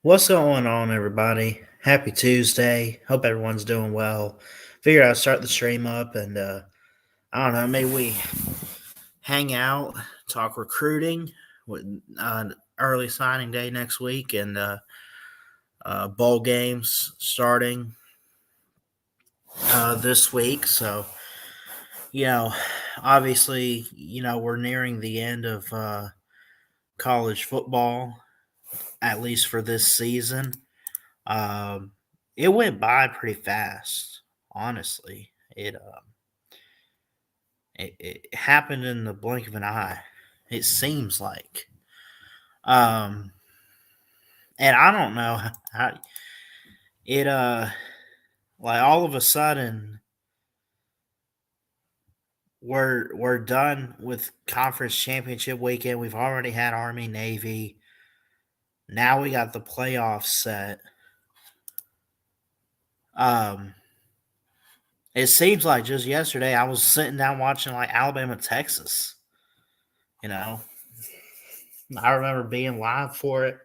What's going on, everybody? Happy Tuesday. Hope everyone's doing well. Figured I'd start the stream up and I don't know, maybe we hang out, talk recruiting with early signing day next week and bowl games starting this week. So, you know, obviously, we're nearing the end of college football, at least for this season. Um, it went by pretty fast, honestly. It happened in the blink of an eye. It seems like, um, and I don't know how it like all of a sudden we're done with conference championship weekend. We've already had Army Navy. Now we got the playoffs set. Um, it seems like just yesterday I was sitting down watching like Alabama Texas. You know, I remember being live for it,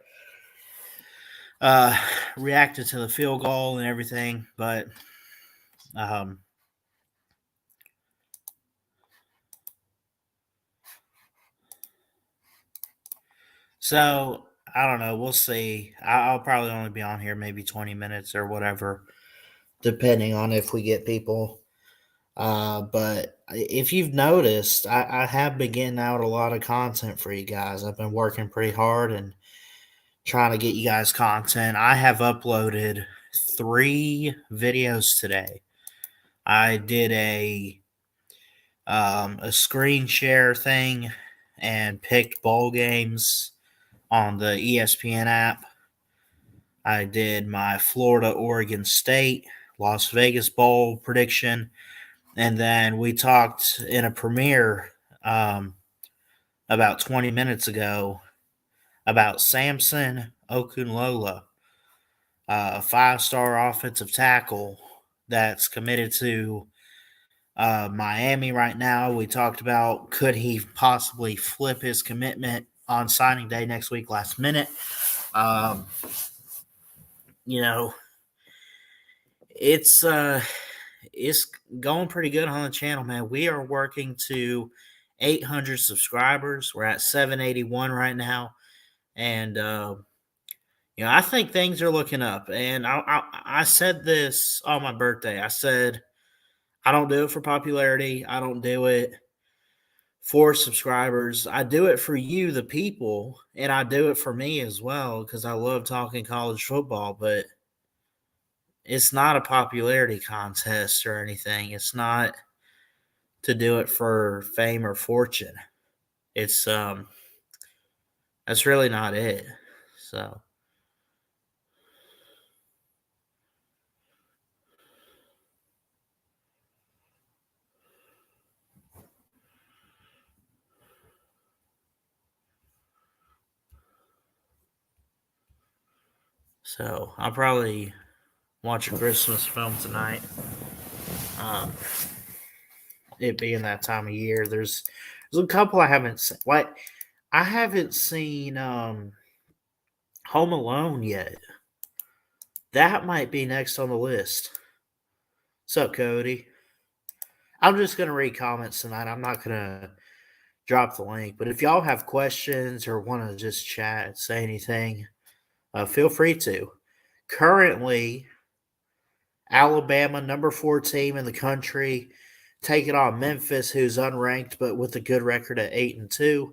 uh, reacted to the field goal and everything. But um, so I don't know. We'll see. I'll probably only be on here maybe 20 minutes or whatever, depending on if we get people. But if you've noticed, I have been getting out a lot of content for you guys. I've been working pretty hard and trying to get you guys content. I have uploaded 3 videos today. I did a screen share thing and picked bowl games on the ESPN app. I did my Florida Oregon State Las Vegas Bowl prediction, and then we talked in a premiere about 20 minutes ago about Samson Okunlola, a 5-star offensive tackle that's committed to Miami right now. We talked about could he possibly flip his commitment on signing day next week, last minute. Um, you know, it's it's going pretty good on the channel, man. We are working to 800 subscribers. We're at 781 right now, and I think things are looking up. And I said this on my birthday. I said I don't do it for popularity. I don't do it for subscribers. I do it for you, the people, and I do it for me as well because I love talking college football. But it's not a popularity contest or anything. It's not to do it for fame or fortune. It's that's really not it. So I'll probably watch a Christmas film tonight. Um, it being that time of year, there's a couple I haven't seen. Like I haven't seen Home Alone yet. That might be next on the list. What's up, Cody? I'm just gonna read comments tonight. I'm not gonna drop the link, but if y'all have questions or want to just chat, say anything, feel free to. Currently, Alabama, number 4 team in the country, taking on Memphis, who's unranked but with a good record at 8-2.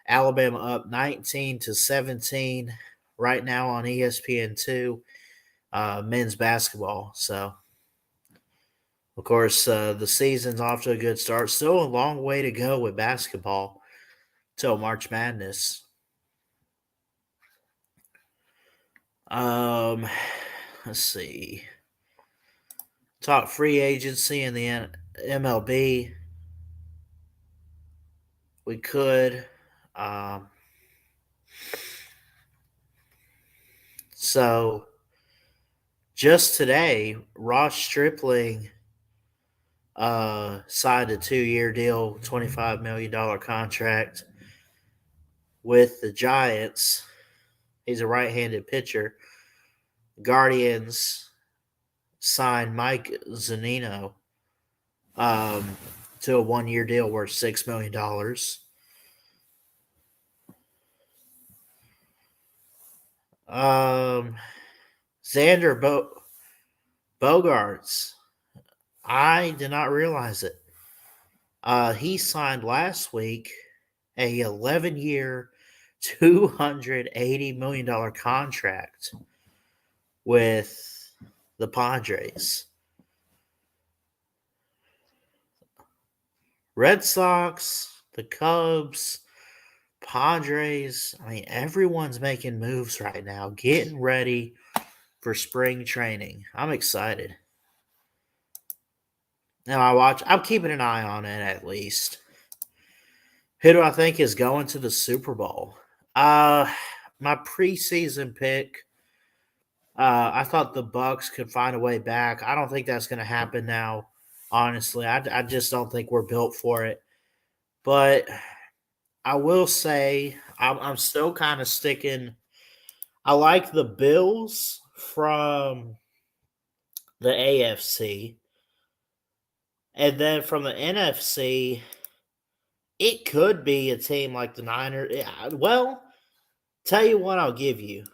Alabama up 19-17 right now on ESPN2, men's basketball. So, of course, the season's off to a good start. Still a long way to go with basketball till March Madness. Um, let's see. Talk free agency in the MLB. We could. Um, so just today, Ross Stripling signed a 2-year deal, $25 million contract with the Giants. He's a right-handed pitcher. Guardians signed Mike Zunino um, to a 1-year deal worth $6 million. Um, Xander Bogarts. I did not realize it. He signed last week a 11-year, $280 million contract with the Padres. Red Sox, the Cubs, Padres. I mean, everyone's making moves right now, getting ready for spring training. I'm excited. Now I'm keeping an eye on it at least. Who do I think is going to the Super Bowl? My preseason pick. I thought the Bucks could find a way back. I don't think that's going to happen now. Honestly, I just don't think we're built for it. But I will say I'm still kind of sticking. I like the Bills from the AFC, and then from the NFC, it could be a team like the Niners. Well, tell you what, I'll give you.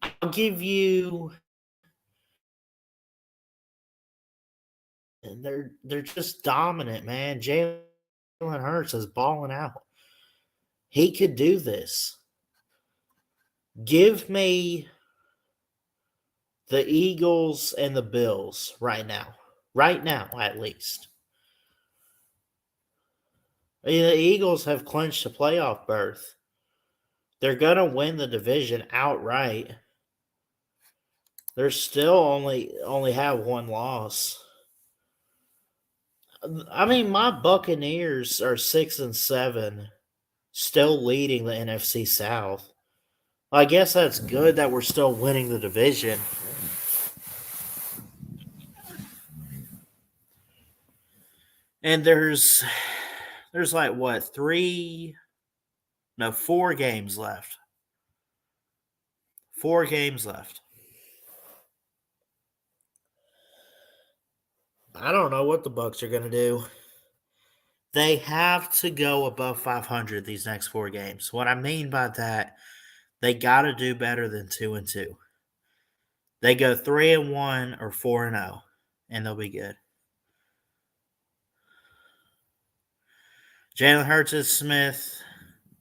I'll give you. And they're just dominant, man. Jalen Hurts is balling out. He could do this. Give me the Eagles and the Bills right now. Right now, at least. I mean, the Eagles have clinched a playoff berth. They're going to win the division outright. They're still only have one loss. I mean, my Buccaneers are 6-7, still leading the NFC South. Well, I guess that's good that we're still winning the division. And there's like what, 4 games left. 4 games left. I don't know what the Bucks are going to do. They have to go above 500 these next 4 games. What I mean by that, they got to do better than 2-2. They go 3-1 or 4-0, and they'll be good. Jalen Hurts Smith,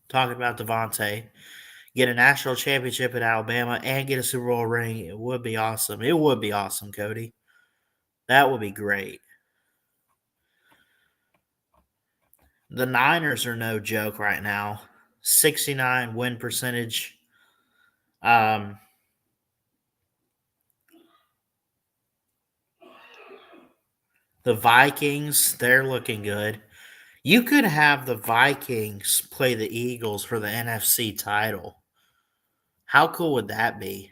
talking about Devontae, get a national championship at Alabama and get a Super Bowl ring. It would be awesome. It would be awesome, Cody. That would be great. The Niners are no joke right now. 69 win percentage. The Vikings, they're looking good. You could have the Vikings play the Eagles for the NFC title. How cool would that be?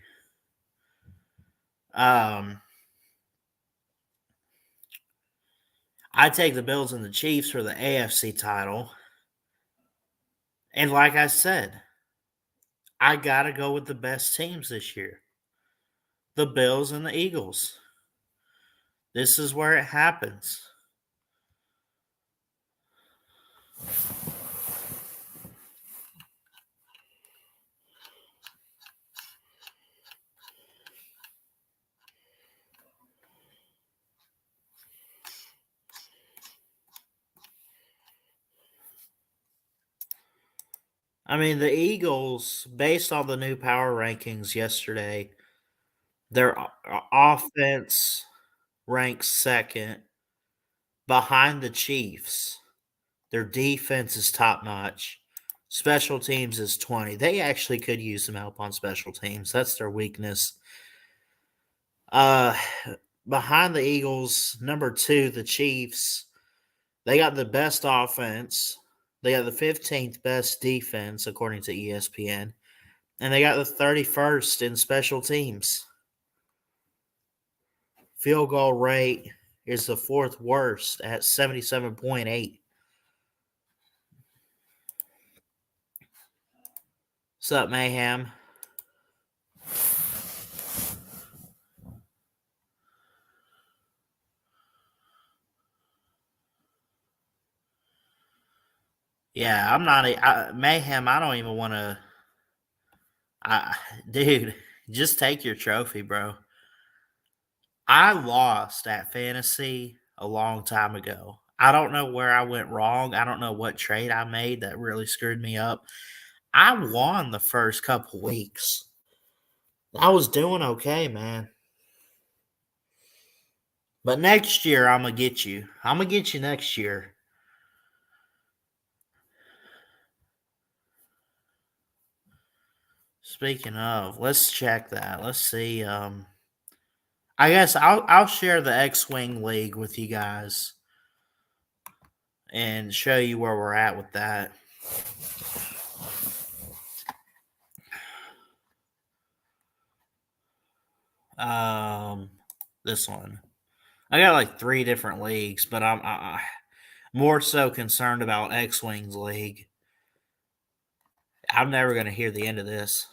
I take the Bills and the Chiefs for the AFC title. And like I said, I got to go with the best teams this year. The Bills and the Eagles. This is where it happens. I mean, the Eagles, based on the new power rankings yesterday, their offense ranks second behind the Chiefs. Their defense is top notch. Special teams is 20. They actually could use some help on special teams. That's their weakness. Uh, Behind the Eagles, number 2, the Chiefs. They got the best offense. They got the 15th best defense, according to ESPN. And they got the 31st in special teams. Field goal rate is the 4th worst at 77.8. What's up, Mayhem? Yeah, I'm not mayhem. I don't even want to. I, dude, just take your trophy, bro. I lost at fantasy a long time ago. I don't know where I went wrong. I don't know what trade I made that really screwed me up. I won the first couple weeks. I was doing okay, man. But next year I'm gonna get you. I'm gonna get you next year. Speaking of, let's check that. Let's see. I guess I'll share the X-wing league with you guys and show you where we're at with that. Um, this one. I got like 3 different leagues, but I'm more so concerned about X-wings league. I'm never gonna hear the end of this.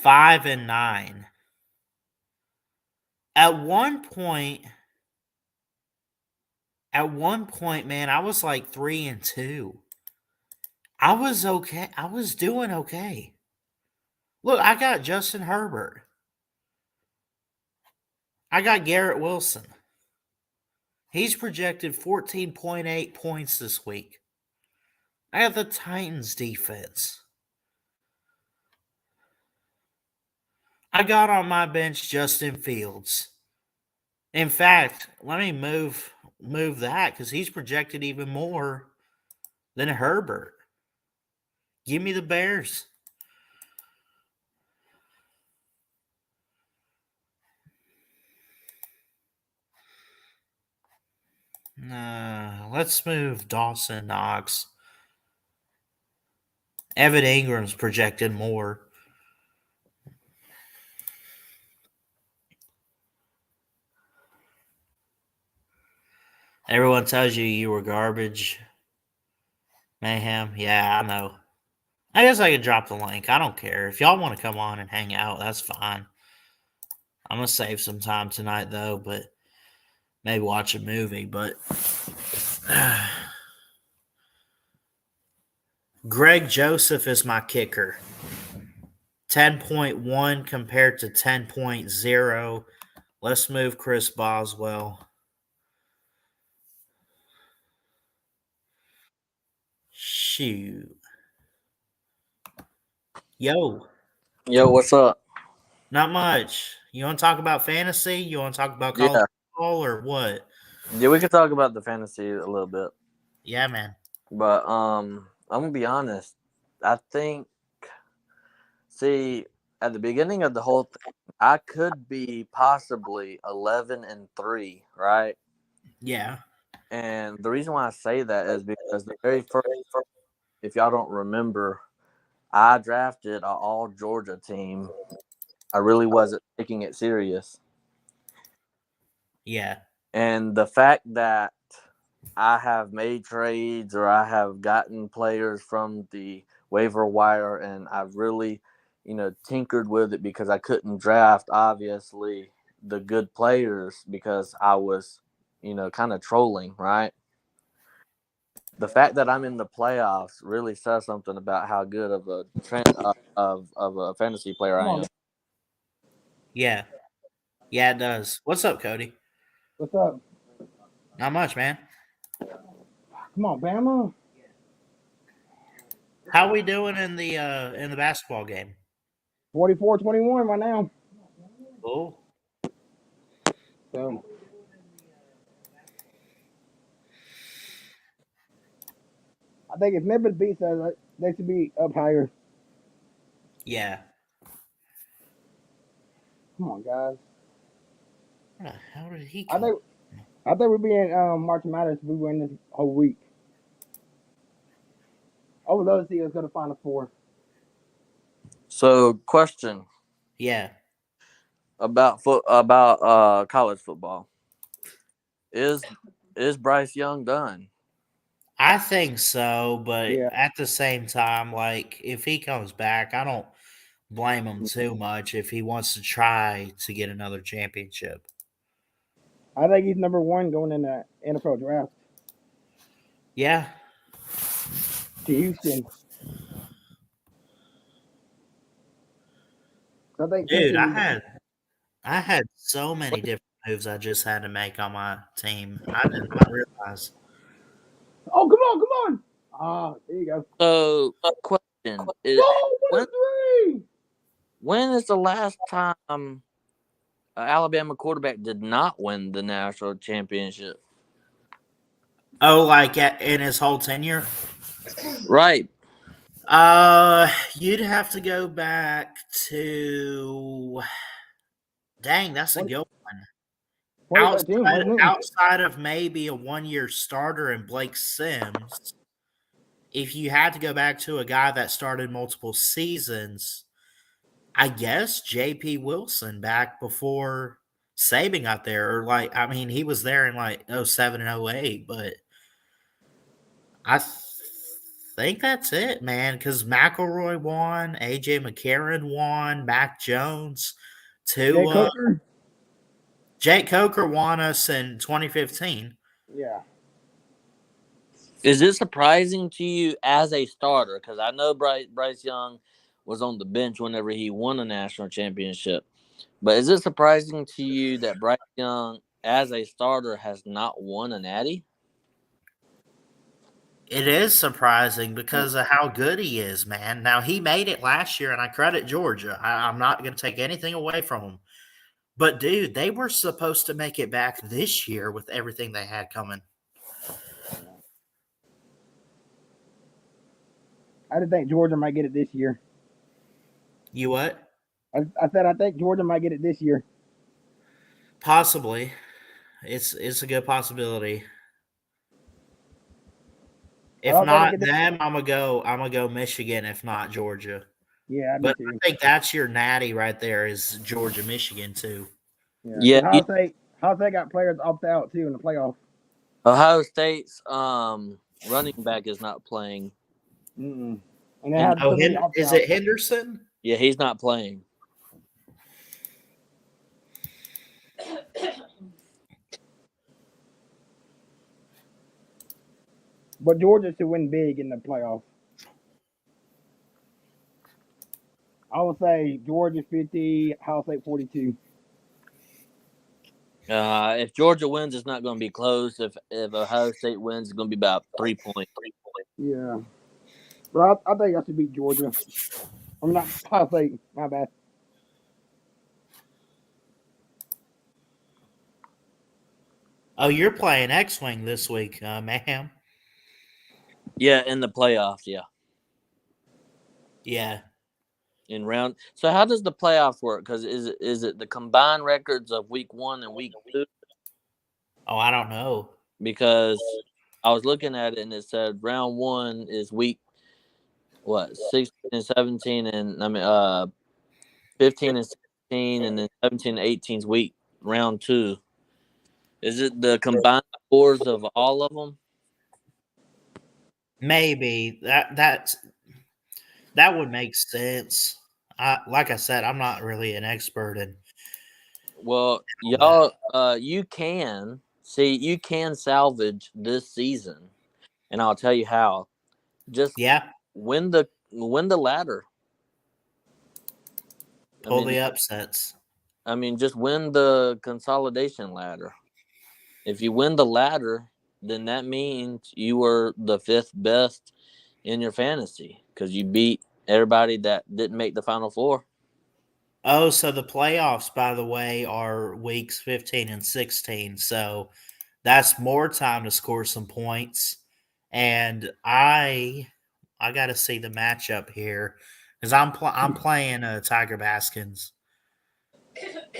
5-9. At one point, man, I was like 3-2. I was okay. I was doing okay. Look, I got Justin Herbert. I got Garrett Wilson. He's projected 14.8 points this week. I got the Titans defense. I got on my bench Justin Fields. In fact, let me move that because he's projected even more than Herbert. Give me the Bears. Let's move Dawson Knox. Evan Ingram's projected more. Everyone tells you were garbage. Mayhem. Yeah, I know. I guess I could drop the link. I don't care. If y'all want to come on and hang out, that's fine. I'm going to save some time tonight, though, but maybe watch a movie. But Greg Joseph is my kicker. 10.1 compared to 10.0. Let's move Chris Boswell. Shoot. Yo. Yo, what's up? Not much. You want to talk about fantasy? You want to talk about college Yeah, football or what? yeah, we could talk about the fantasy a little bit, Yeah, man. but I'm gonna be honest. I think, see, at the beginning of the whole thing, I could be possibly 11-3, right? Yeah. And the reason why I say that is because the very first, if y'all don't remember, I drafted an all Georgia team. I really wasn't taking it serious, Yeah. and the fact that I have made trades or I have gotten players from the waiver wire and I've really, tinkered with it because I couldn't draft obviously the good players because I was, kind of trolling, right? The fact that I'm in the playoffs really says something about how good of a of a fantasy player I am. Yeah. Yeah, it does. What's up, Cody? What's up? Not much, man. Come on, Bama. How we doing in the basketball game? 44-21 right now. Cool. So I think if Memphis beats us, they should be up higher. Yeah. Come on, guys. Where the hell did he I come? think I think we'd be in March Madness if we win this whole week. I would love to see us go to Final Four. So, question Yeah. about college football. Is Bryce Young done? I think so, but Yeah, at the same time, like if he comes back, I don't blame him too much if he wants to try to get another championship. I think he's number one going in the NFL draft. Yeah. to Houston. I think Dude, Houston. I had so many different moves I just had to make on my team. I did not realize. Oh, come on, come on! Ah, there you go. So, question is Oh, when what a three! when is the last time an Alabama quarterback did not win the national championship? Oh, like in his whole tenure? Right. You'd have to go back to. Dang, that's a 20, good one. 2013, wasn't it? Outside of maybe a 1 year starter in Blake Sims, if you had to go back to a guy that started multiple seasons, I guess JP Wilson back before Saban got there. Or like, I mean, he was there in like '07 and '08, but I think that's it, man. Because McElroy won, AJ McCarron won, Mac Jones, Jay Tua, Cooker. Jake Coker won us in 2015. Yeah. Is it surprising to you as a starter? Because I know Bryce Young was on the bench whenever he won a national championship. But is it surprising to you that Bryce Young, as a starter, has not won a natty? It is surprising because of how good he is, man. Now he made it last year, and I credit Georgia. I'm not going to take anything away from him, but dude, they were supposed to make it back this year with everything they had coming. I didn't think Georgia might get it this year. You what? I said I think Georgia might get it this year. Possibly. It's a good possibility. I If don't think they not get. them, I'm gonna go Michigan. If not Georgia, Yeah, me but too. I think that's your natty right there is Georgia, Michigan too. Yeah, Yeah, because Ohio State got players opt out too in the playoffs. Ohio State's running back is not playing. Mm-mm. And they And have so many opt Is outs. it Henderson? yeah, he's not playing. But Georgia should win big in the playoffs. I would say Georgia 50, Ohio State 42. If Georgia wins, it's not going to be close. If Ohio State wins, it's going to be about 3 points. Yeah. But I think I should beat Georgia. I'm not Ohio State. My bad. Oh, you're playing X-Wing this week, ma'am. Yeah, in the playoffs. Yeah, Yeah. in round. So how does the playoffs work? Because is it the combined records of week 1 and week 2? Oh, I don't know. Because I was looking at it and it said round 1 is week 16 and 17, and 15 and 16, and then 17 and 18's week round 2. Is it the combined scores of all of them? Maybe that would make sense. Like I said, I'm not really an expert in Well, all that. y'all, you can salvage this season, and I'll tell you how. Just Yeah, win the ladder. I pull mean, the upsets. just win the consolidation ladder. If you win the ladder, then that means you were the 5th best in your fantasy because you beat everybody that didn't make the Final Four. Oh, so the playoffs, by the way, are weeks 15 and 16. So that's more time to score some points. And I got to see the matchup here because I'm playing Tiger Baskins.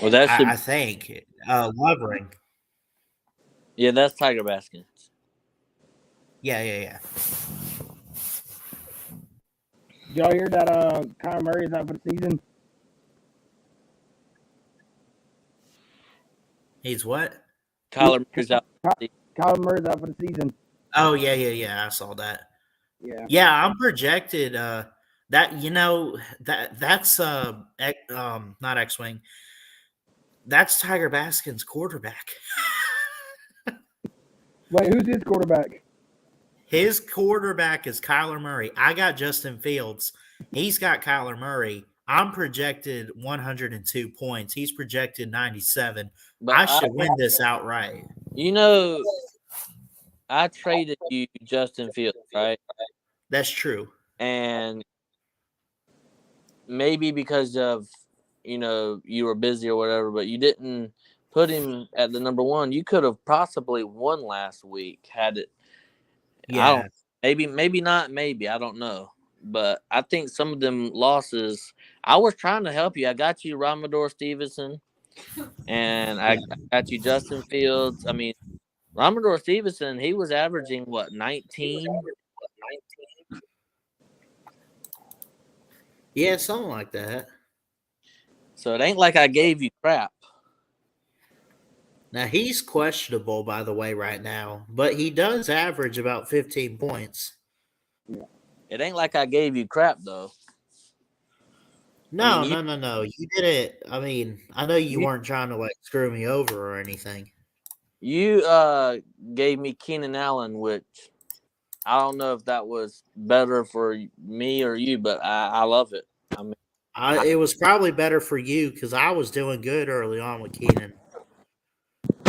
Well, that should I think Lovering. yeah, that's Tiger Baskins. Yeah. Did y'all hear that Kyler Murray is out for the season? He's what? Kyler Murray's out. Kyler Murray's out for the season. Oh yeah. I saw that. Yeah. Yeah, I'm projected. That that's not X-wing. That's Tiger Baskin's quarterback. Wait, who's his quarterback? His quarterback is Kyler Murray. I got Justin Fields. He's got Kyler Murray. I'm projected 102 points. He's projected 97. But I should win this outright. you know, I traded you Justin Fields, right? That's true. And maybe because of you were busy or whatever, but you didn't put him at the number one. You could have possibly won last week had it. I Yeah. don't. Maybe not. Maybe I don't know. But I think some of them losses. I was trying to help you. I got you Ramador Stevenson, and I got you Justin Fields. I mean, Ramador Stevenson. He was averaging what 19. Yeah, something like that. So it ain't like I gave you crap. Now, he's questionable, by the way, right now, but he does average about 15 points. It ain't like I gave you crap though. No, I mean, no. You did it. I mean, I know you weren't trying to like screw me over or anything. you gave me Keenan Allen, which I don't know if that was better for me or you, but I love it. I mean, It was probably better for you because I was doing good early on with Keenan.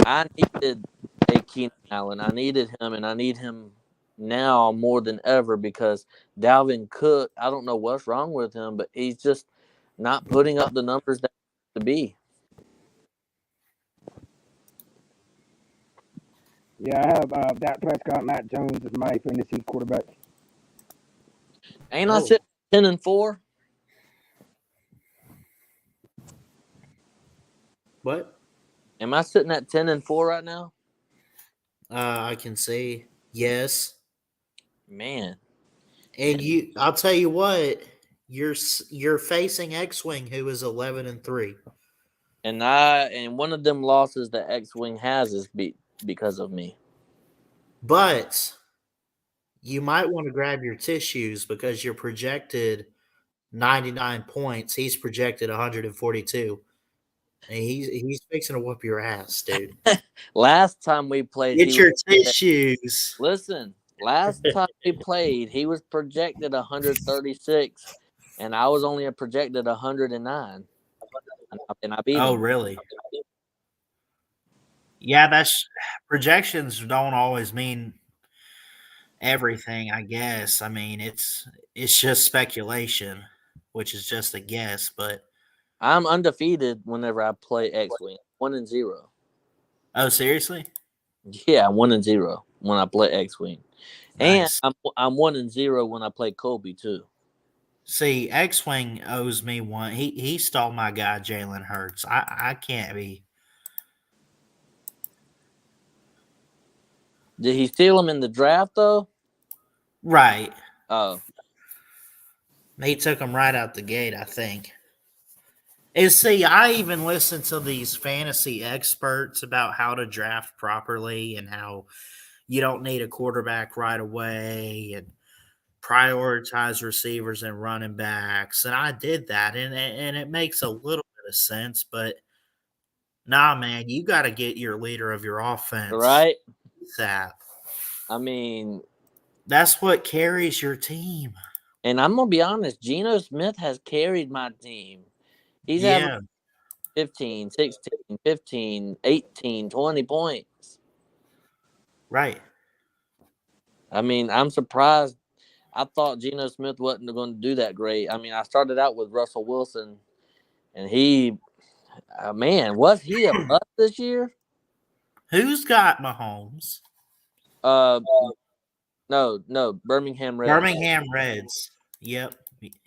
I needed a Keenan Allen. I needed him, and I need him now more than ever because Dalvin Cook, I don't know what's wrong with him, but he's just not putting up the numbers that to be. Yeah, I have Dak Prescott, Matt Jones as my fantasy quarterback. Ain't I sitting 10-4? What? Am I sitting at 10-4 right now? I can say yes. Man. And I'll tell you what, you're facing X-Wing, who is 11-3. And one of them losses that X-Wing has is because of me. But you might want to grab your tissues because you're projected 99 points. He's projected 142. And he's fixing to whoop your ass, dude. Last time we played, Get your tissues. Listen, last time we played, he was projected 136, and I was only projected 109, and I beat him. Oh, really? Yeah, that's projections don't always mean everything, I guess. I mean, it's just speculation, which is just a guess, but I'm undefeated whenever I play X-Wing, 1-0. oh, seriously? Yeah, 1-0 when I play X-Wing, Nice. and I'm 1-0 when I play Colby too. See, X-Wing owes me one. He stole my guy Jalen Hurts. I can't be. Did he steal him in the draft though? Right. Oh, He took him right out the gate, I think. And see, I even listen to these fantasy experts about how to draft properly and how you don't need a quarterback right away and prioritize receivers and running backs. And I did that, and it makes a little bit of sense. But nah, man, you got to get your leader of your offense. right. That. I mean, That's what carries your team. and I'm gonna be honest, Geno Smith has carried my team. He's having 15, 16, 15, 18, 20 points. Right. I mean, I'm surprised. I thought Geno Smith wasn't going to do that great. I mean, I started out with Russell Wilson, and he, man, was he a bust this year? Who's got Mahomes? No, Birmingham Reds. Birmingham Reds. Yep.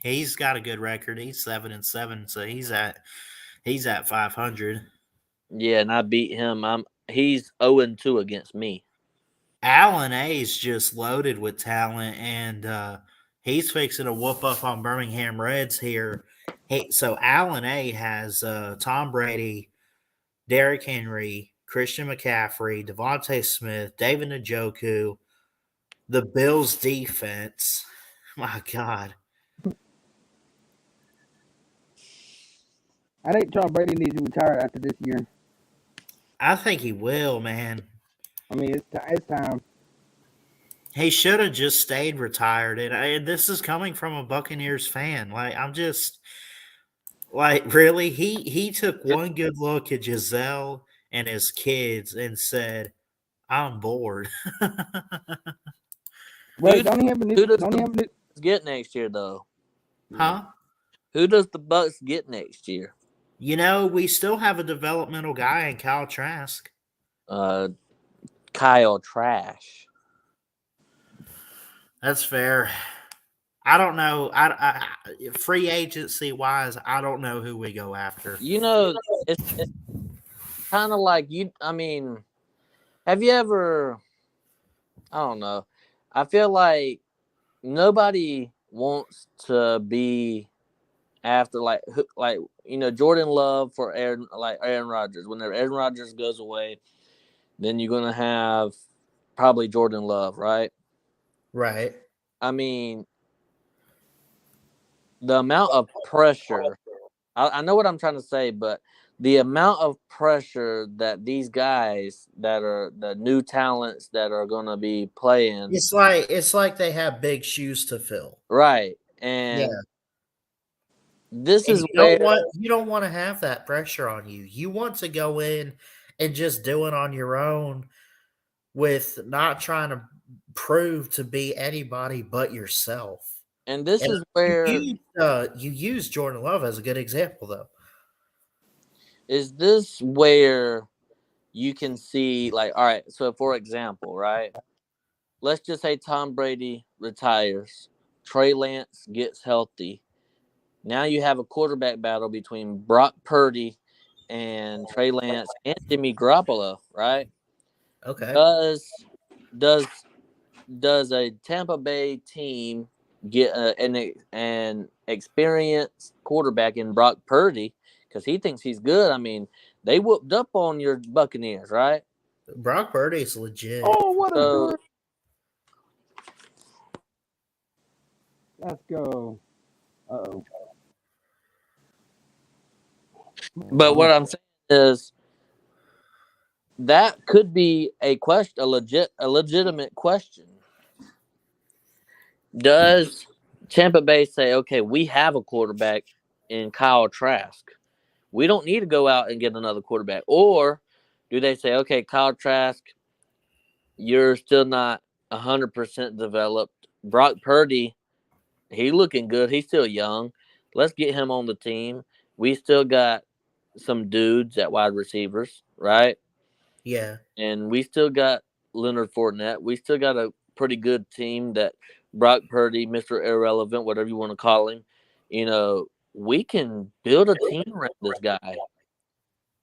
He's got a good record. He's 7-7, so he's at 500. Yeah, and I beat him. He's 0-2 against me. Allen A's just loaded with talent, and he's fixing to whoop up on Birmingham Reds here. So Allen A has Tom Brady, Derrick Henry, Christian McCaffrey, Devontae Smith, David Njoku, the Bills defense. My God. I think Tom Brady needs to retire after this year. I think he will, man. I mean, it's time. He should have just stayed retired. And this is coming from a Buccaneers fan. Like, I'm just like, really? He took one good look at Giselle and his kids and said, I'm bored. Wait, Who don't he have a new? who does Don't the he have a new? Bucks get next year though? Huh? Who does the Bucks get next year? You know, we still have a developmental guy in Kyle Trask. Uh, Kyle Trash. That's fair. I don't know. Free agency wise, I don't know who we go after. You know, it's kind of like you. I mean, have you ever? I don't know. I feel like nobody wants to be after like Jordan Love for Aaron Rodgers. Whenever Aaron Rodgers goes away, then you're gonna have probably Jordan Love, right? Right. I mean, the amount of pressure. I know what I'm trying to say, but the amount of pressure that these guys that are the new talents that are gonna be playing, It's like they have big shoes to fill. right? Yeah. And this And is where you don't want to have that pressure on you. You want to go in and just do it on your own with not trying to prove to be anybody but yourself. and this And is where you use Jordan Love as a good example, though. is this where you can see, like, all right, so for example, right, let's just say Tom Brady retires, Trey Lance gets healthy. Now you have a quarterback battle between Brock Purdy and Trey Lance and Jimmy Garoppolo, right? Okay. Does does a Tampa Bay team get an experienced quarterback in Brock Purdy because he thinks he's good? I mean, they whooped up on your Buccaneers, right? Brock Purdy's legit. Oh, what a So, good! Let's go. Oh. but what I'm saying is that could be a question, a legitimate question. Does Tampa Bay say, okay, we have a quarterback in Kyle Trask, we don't need to go out and get another quarterback? Or do they say, okay, Kyle Trask, you're still not 100% developed. Brock Purdy, he looking good. He's still young. Let's get him on the team. We still got some dudes at wide receivers, right? Yeah. And we still got Leonard Fournette. We still got a pretty good team that Brock Purdy, Mr. Irrelevant, whatever you want to call him, we can build a team around this guy.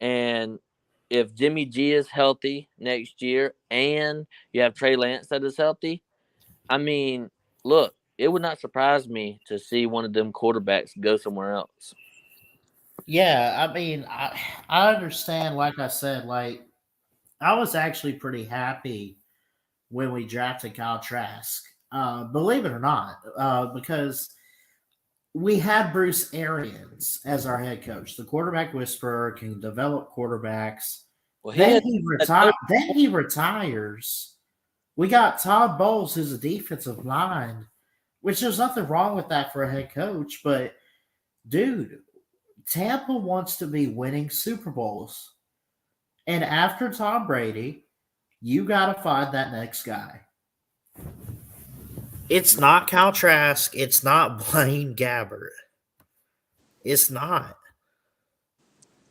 And if Jimmy G is healthy next year and you have Trey Lance that is healthy, I mean, look, it would not surprise me to see one of them quarterbacks go somewhere else. Yeah, I mean, I understand. Like I said, like I was actually pretty happy when we drafted Kyle Trask. Believe it or not, because we had Bruce Arians as our head coach, the quarterback whisperer, can develop quarterbacks. Well, Then he retires. We got Todd Bowles, who's a defensive mind, which there's nothing wrong with that for a head coach. But dude, Tampa wants to be winning Super Bowls, and after Tom Brady, you got to find that next guy. It's not Kyle Trask. It's not Blaine Gabbert. It's not.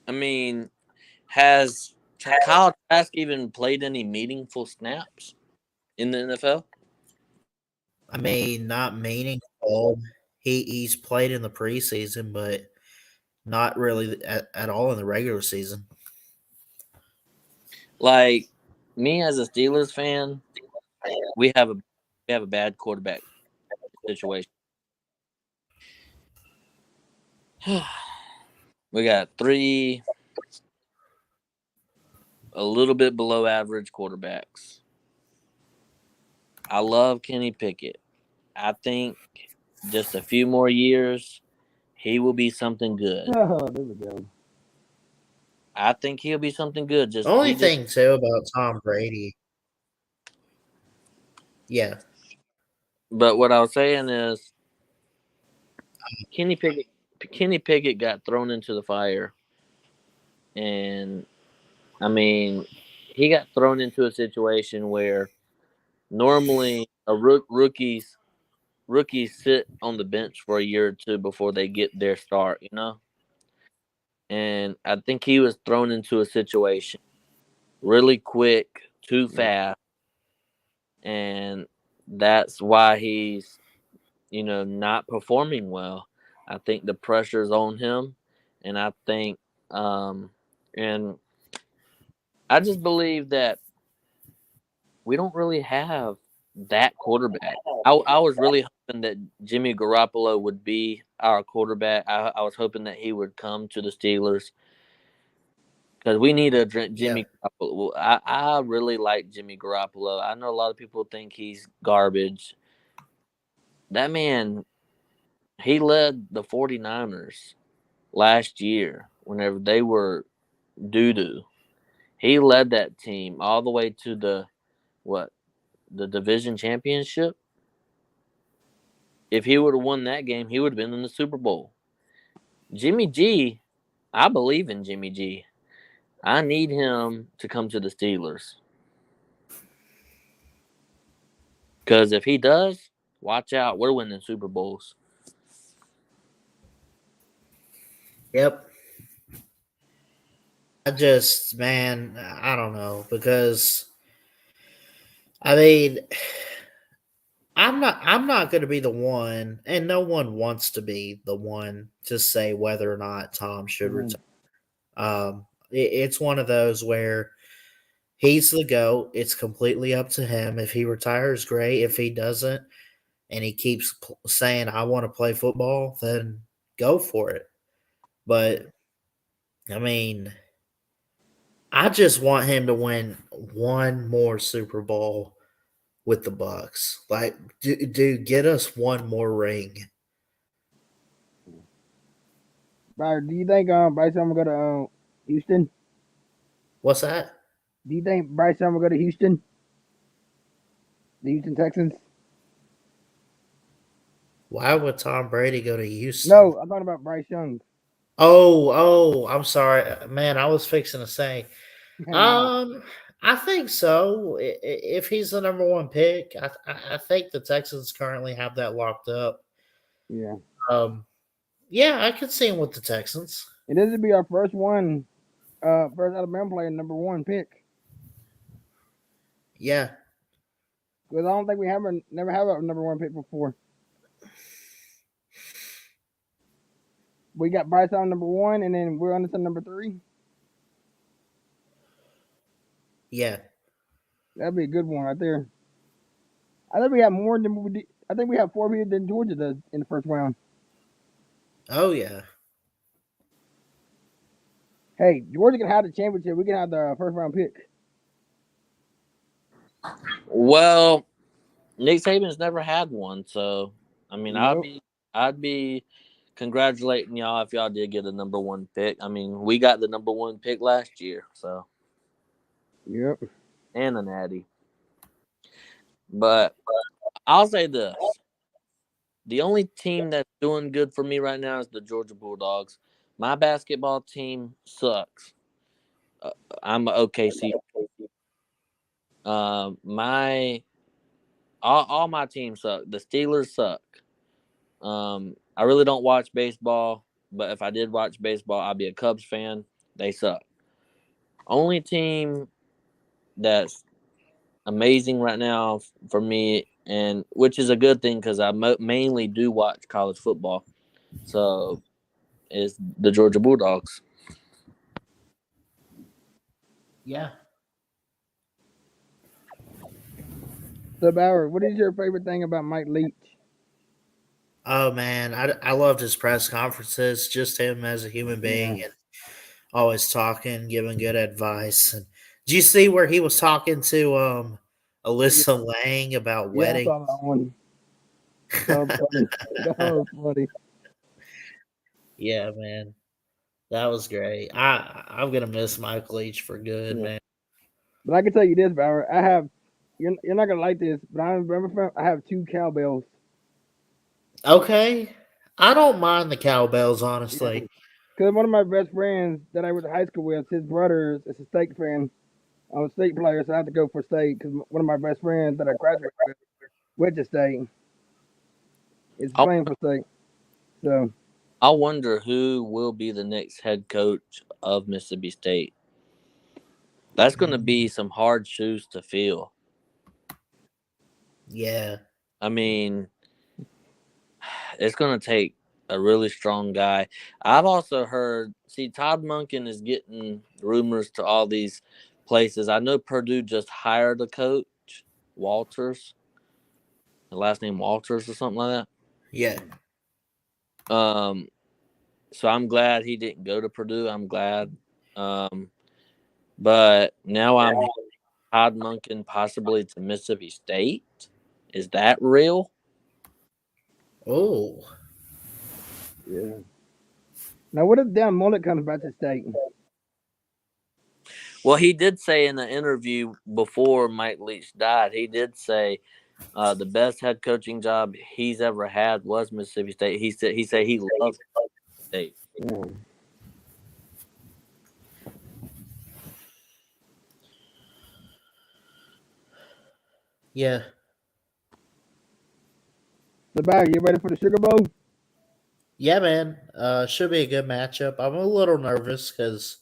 I mean, has Kyle Trask even played any meaningful snaps in the NFL? I mean, not meaningful. He's played in the preseason, but not really at all in the regular season. Like me as a Steelers fan, we have a bad quarterback situation. We got three a little bit below average quarterbacks. I love Kenny Pickett. I think just a few more years, he will be something good. Oh, there we go. I think he'll be something good. The only thing too about Tom Brady, yeah, But what I was saying is Kenny Pickett Kenny Pickett got thrown into the fire, and I mean, he got thrown into a situation where normally rookies sit on the bench for a year or two before they get their start, you know. And I think he was thrown into a situation really quick, too fast, and that's why he's not performing well. I think the pressure's on him, and I think and I just believe that we don't really have that quarterback. I was really hoping that Jimmy Garoppolo would be our quarterback. I was hoping that he would come to the Steelers because we need a Yeah. Jimmy Garoppolo. I really like Jimmy Garoppolo. I know a lot of people think he's garbage. That man, he led the 49ers last year whenever they were doo doo. He led that team all the way to what the division championship. If he would have won that game, he would have been in the Super Bowl. Jimmy G, I believe in Jimmy G. I need him to come to the Steelers because if he does, watch out. We're winning Super Bowls. Yep. Man, I don't know because I mean, I'm not going to be the one, and no one wants to be the one to say whether or not Tom should Mm-hmm. retire. It's one of those where he's the GOAT. It's completely up to him. If he retires, great. If he doesn't, and he keeps saying, I want to play football, then go for it. But, I mean, I just want him to win one more Super Bowl with the Bucks. Like, dude, get us one more ring. Byron, do you think Bryce Young will go to Houston? What's that? Do you think Bryce Young will go to Houston? The Houston Texans? Why would Tom Brady go to Houston? No, I'm talking about Bryce Young. I'm sorry, man. I was fixing to say, Nah, um, I think so. If he's the number one pick, I think the Texans currently have that locked up. yeah. Um, yeah, I could see him with the Texans. And this would be our first one, first Alabama player, number one pick. Yeah. Because I don't think we never have a number one pick before. We got Bryce on number one, and then we're on to number three. Yeah. That'd be a good one right there. I think we have more than we did. I think we have four people than Georgia does in the first round. Oh yeah. Hey, Georgia can have the championship. We can have the first round pick. Well, Nick Saban's never had one, so I mean, Nope. I'd be congratulating y'all if y'all did get a number one pick. I mean, we got the number one pick last year, so Yep. and a natty. But I'll say this: the only team that's doing good for me right now is the Georgia Bulldogs. My basketball team sucks. Uh, I'm a OKC. My all my teams suck. The Steelers suck. I really don't watch baseball, but if I did watch baseball, I'd be a Cubs fan. They suck. Only team that's amazing right now for me, and which is a good thing because I mainly do watch college football. So is the Georgia Bulldogs. Yeah. So Bauer, what is your favorite thing about Mike Leach? Oh man, I loved his press conferences. Just him as a human Yeah. being and always talking, giving good advice. And did you see where he was talking to Yeah, Alyssa Lang about yeah, I wedding? saw that one. That was funny. That was funny. Yeah, man. That was great. I'm gonna miss Mike Leach for good, Yeah. man. But I can tell you this, Bauer. you're not gonna like this, but I have two cowbells. Okay. I don't mind the cowbells, Yeah. honestly. Because one of my best friends that I went to high school with, his brother is a state fan. I'm a state player, so I have to go for state because one of my best friends that I graduated with went to state is I, playing for state. So, I wonder who will be the next head coach of Mississippi State. That's going to be some hard shoes to fill. Yeah. I mean, it's going to take a really strong guy. I've also heard, see, Todd Monken is getting rumors to all these places. I know Purdue just hired a coach, Walters, the last name Walters or something like Yeah. that. So I'm glad he didn't go to Purdue. I'm glad. But now I'm hearing Todd Monken possibly to Mississippi State. Is that real? Oh. yeah. Now, what if Dan Mullet comes back to state? Well, he did say in the interview before Mike Leach died, he did say the best head coaching job he's ever had was Mississippi State. He said he loved State. Yeah. Yeah. So, bag, you ready for the Sugar Bowl? Yeah, man. Should be a good matchup. I'm a little nervous because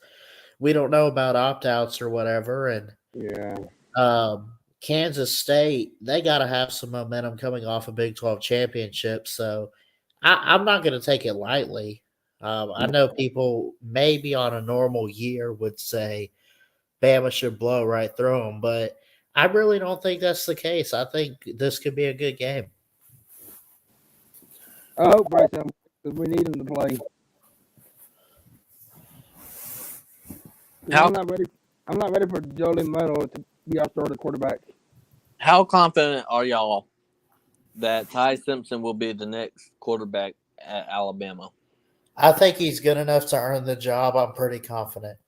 we don't know about opt outs or whatever. And Yeah. Kansas State, they got to have some momentum coming off a Big 12 championship. So I'm not going to take it lightly. I know people maybe on a normal year would say Bama should blow right through them, but I really don't think that's the case. I think this could be a good game. I hope Bryce because we need him to play. 'Cause How I'm not ready for Jolene Muttle to be our starter quarterback. how confident are y'all that Ty Simpson will be the next quarterback at Alabama? I think he's good enough to earn the job. I'm pretty confident.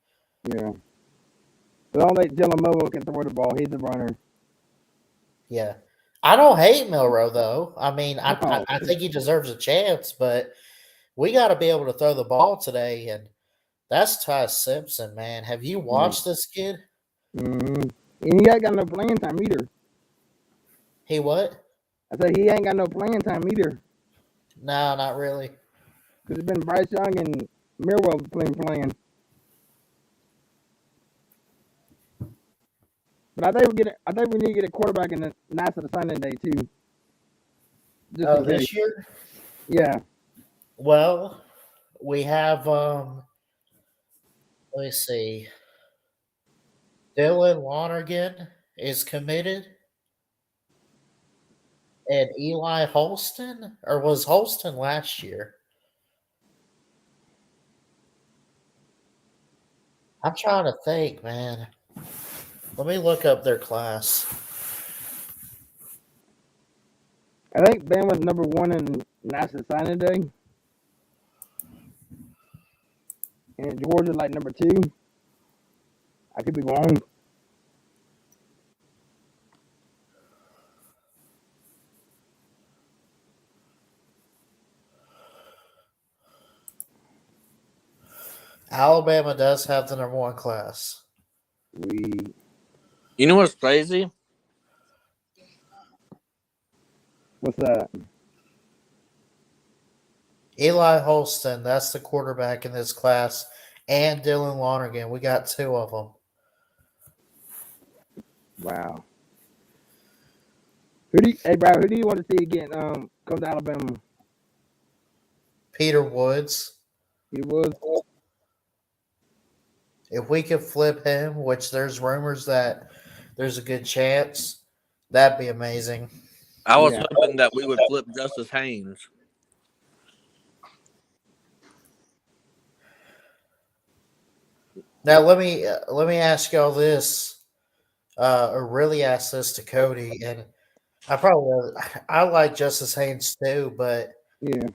Yeah. But I don't think Jalen Muttle can throw the ball. He's a runner. Yeah. I don't hate Milrow, though. I mean, I, No. I, I think he deserves a chance, but we got to be able to throw the ball today. And that's Ty Simpson, man. Have you watched this kid? Mm-hmm. And he ain't got no playing time either. He what? I said he ain't got no playing time either. No, not really. Because it's been Bryce Young and Millwall playing. But I think we need to get a quarterback in the night of the Sunday day too. Just in This case. year? Yeah. Well, we have let me see. Dylan Lonergan is committed. And Eli Holston? Or was Holston last year? I'm trying to think, man. Let me look up their class. I think Bama's number one in National Signing Day. And Georgia's like number two. I could be wrong. Alabama does have the number one class. You know what's crazy? What's that? Eli Holston, that's the quarterback in this class, and Dylan Lonergan. We got two of them. Wow. Who do you want to see again? Come to Alabama. Peter Woods. He was. If we could flip him, which there's rumors that there's a good chance, that'd be amazing. I was hoping that we would flip Justice Haynes. Now let me ask y'all this, or really ask this to Cody, and I like Justice Haynes too, but Yeah.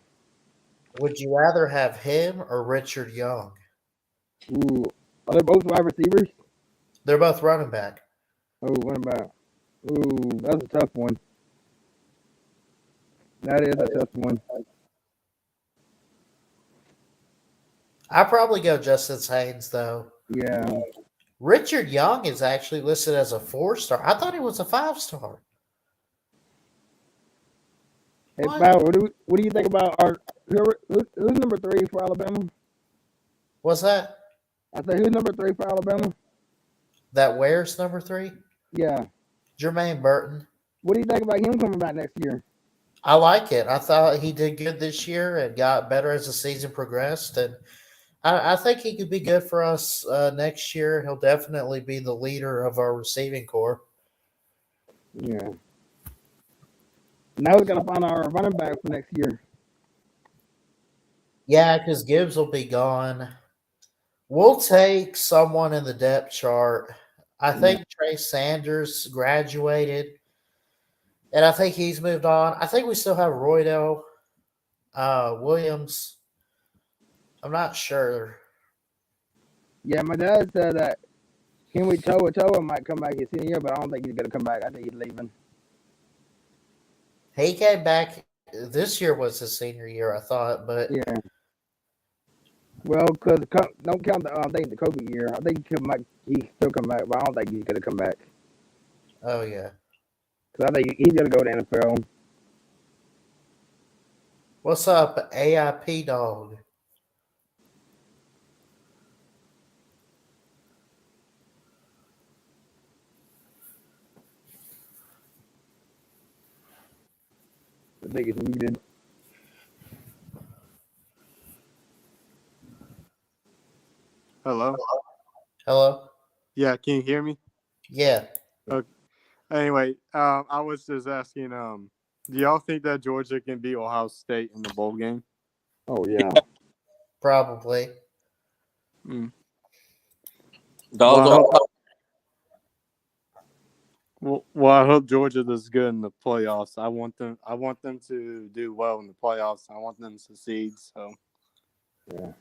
would you rather have him or Richard Young? Ooh. Are they both wide receivers? They're both running back. Oh, what about? Ooh, that's a tough one. That is a tough one. I'd probably go Justin Haynes though. Yeah. Richard Young is actually listed as a 4-star. I thought he was a 5-star. Hey, What? Bow, what do you think about who's number 3 for Alabama? What's that? I said, who's number 3 for Alabama? That wears number 3? Yeah. Jermaine Burton. What do you think about him coming back next year? I like it. I thought he did good this year and got better as the season progressed. And I think he could be good for us next year. He'll definitely be the leader of our receiving corps. Yeah. Now we got to find our running back for next year. Yeah, because Gibbs will be gone. We'll take someone in the depth chart. I think Trey Sanders graduated, and I think he's moved on. I think we still have Roydell Williams. I'm not sure. Yeah, my dad said that Henry Toa might come back his senior year, but I don't think he's going to come back. I think he's leaving. He came back. This year was his senior year, I thought, but Yeah. Well, because don't count the COVID year. I think he still come back, but I don't think he's going to come back. oh yeah. Because I think he's going to go to the NFL. What's up, AIP dog? I think it's muted. Hello? Hello? Yeah, can you hear me? Yeah. Okay. Anyway, I was just asking, do y'all think that Georgia can beat Ohio State in the bowl game? Oh, yeah. Probably. Dogs Well, I hope Georgia does good in the playoffs. I want them to do well in the playoffs. I want them to succeed. So Yeah.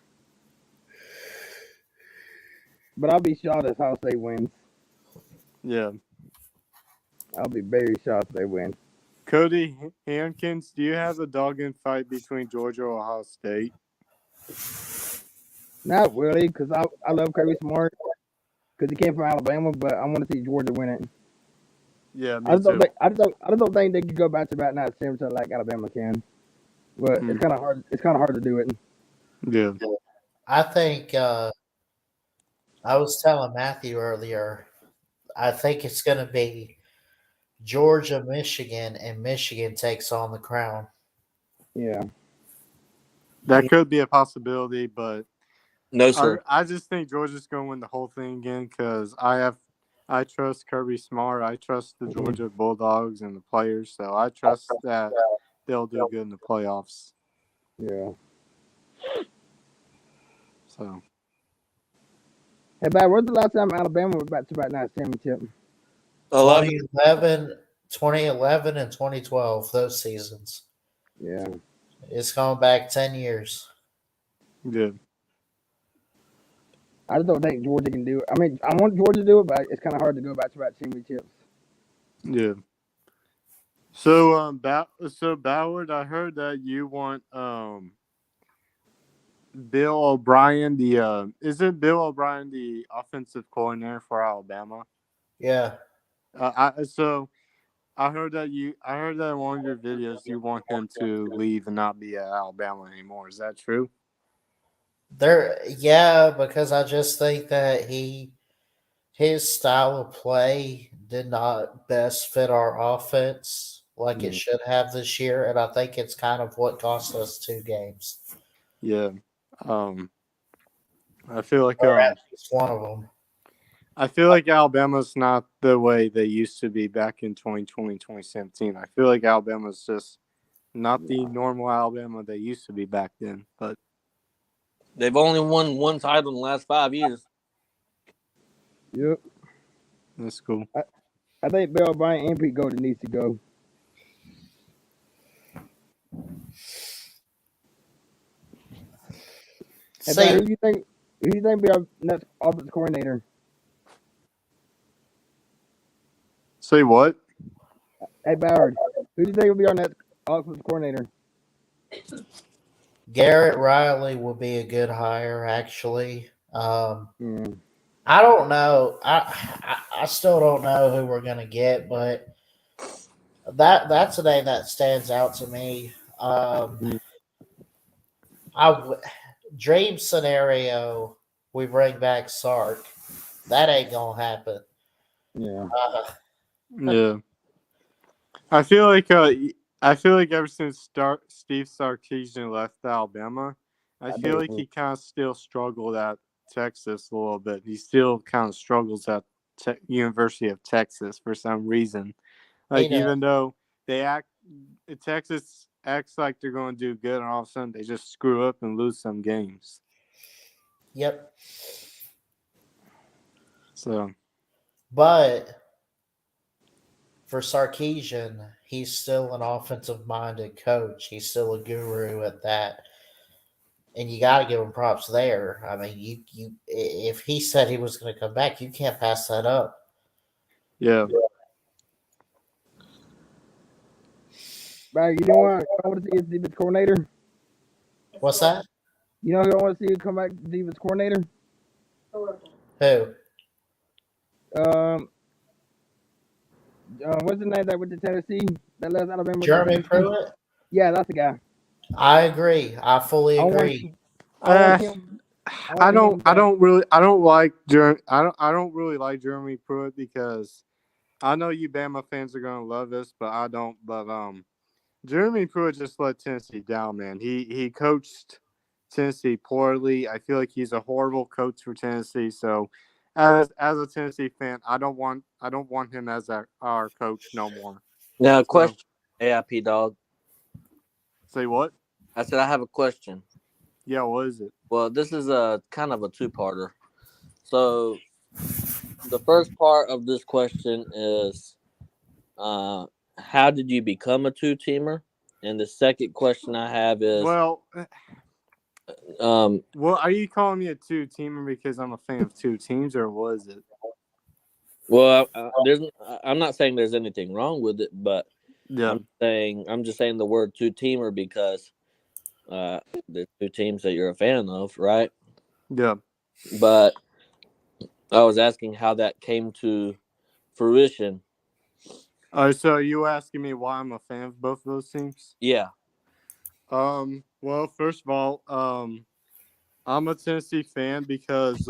But I'll be shocked if Ohio State wins. yeah. I'll be very shocked if they win. Cody Hankins, do you have a dog in fight between Georgia or Ohio State? Not really, because I love Kirby Smart because he came from Alabama, but I want to see Georgia win it. Yeah, I me just don't too. think I just don't think they can go back to back now championship like Alabama can. But it's kind of hard. It's kind of hard to do it. Yeah. I think I was telling Matthew earlier, I think it's going to be Georgia, Michigan, and Michigan takes on the crown. Yeah. That could be a possibility, but No, sir. I just think Georgia's going to win the whole thing again because I trust Kirby Smart. I trust the Georgia Bulldogs and the players, so I trust that they'll do good in the playoffs. Yeah. So Hey, Bob, when's the last time Alabama was back to back now championship? 2011 and 2012, those seasons. Yeah. It's going back 10 years. good. I just don't think Georgia can do it. I mean, I want Georgia to do it, but it's kind of hard to go back to back championships. Yeah. So so Ballard, I heard that you want Bill O'Brien isn't Bill O'Brien the offensive coordinator for Alabama? Yeah. I heard that in one of your videos you want him to leave and not be at Alabama anymore. Is that true? Because I just think that his style of play did not best fit our offense like it should have this year, and I think it's kind of what cost us 2 games. Yeah. I feel like Or at least one of them. I feel like Alabama's not the way they used to be back in 2020, 2017. I feel like Alabama's just not the normal Alabama they used to be back then. But They've only won one title in the last 5 years. Yep. that's cool. I think Bill O'Brien and Pete Golding needs to go. Hey, Bob, who do you think be our next offensive coordinator? Say what? Hey, Ballard, who do you think will be our next offensive coordinator? Garrett Riley will be a good hire, actually. Mm, I don't know. I still don't know who we're gonna get, but that's a name that stands out to me. mhm. I w- dream scenario, we bring back Sark. That ain't gonna happen. Yeah. Uh, Yeah. I feel like ever since Steve Sarkisian left Alabama, I I feel do. like he kind of still struggled at Texas a little bit. He still kind of struggles at University of Texas for some reason. you Like know, even though Texas acts like they're going to do good, and all of a sudden they just screw up and lose some games. yep. So But for Sarkeesian, he's still an offensive minded coach. He's still a guru at that. And you got to give him props there. I mean, if he said he was going to come back, you can't pass that up. yeah, Ballard, you know what? I want to see as defense coordinator. What's that? You know who I want to see come back to defense coordinator? Who? Um, what's the name that went to Tennessee? That left Alabama to Jeremy Tennessee? Pruitt? Yeah, that's the guy. I agree. I fully I want, agree. I want uh, him. I want him I back. don't really I don't like I don't really like Jeremy Pruitt because I know you Bama fans are gonna love this, but I don't. But Jeremy Pruitt just let Tennessee down, man. He coached Tennessee poorly. I feel like he's a horrible coach for Tennessee. So, as a Tennessee fan, I don't want him as our coach no more. Now, So, question, AIP dog. say what? I said I have a question. Yeah, what is it? Well, this is a kind of a two-parter. So, the first part of this question is, uh, how did you become a two-teamer? And the second question I have is, Well, um, well, are you calling me a two-teamer because I'm a fan of two teams, or was it? well, I'm not saying there's anything wrong with it, but Yeah, I'm just saying the word two-teamer because there's two teams that you're a fan of, right? yeah. But I was asking how that came to fruition. So you asking me why I'm a fan of both of those teams? Yeah. Well, first of all, I'm a Tennessee fan because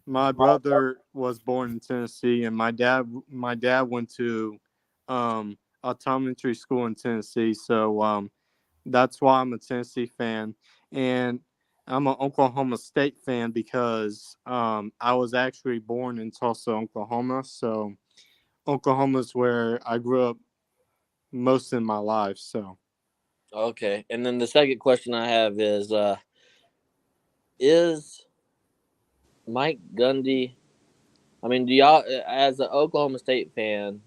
my brother was born in Tennessee, and my dad went to a elementary school in Tennessee, so that's why I'm a Tennessee fan, and I'm an Oklahoma State fan because I was actually born in Tulsa, Oklahoma, so Oklahoma's where I grew up most of my life. So Okay. And then the second question I have is Mike Gundy? I mean, do y'all, as an Oklahoma State fan,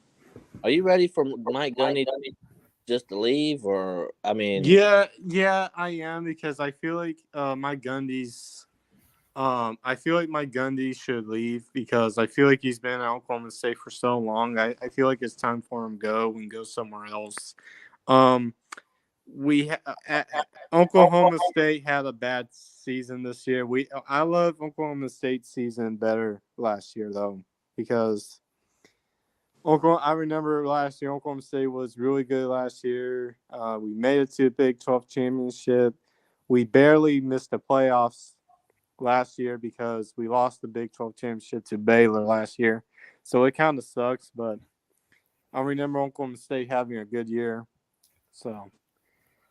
are you ready for Mike Gundy just to leave, or I mean, yeah, I am because I feel like my Gundy's. I feel like my Gundy should leave because I feel like he's been at Oklahoma State for so long. I feel like it's time for him to go and go somewhere else. Um, Oklahoma State had a bad season this year. I love Oklahoma State's season better last year though because I remember last year Oklahoma State was really good last year. We made it to the Big 12 championship. We barely missed the playoffs last year because we lost the Big 12 championship to Baylor last year. So it kind of sucks, but I remember Oklahoma State having a good year. So,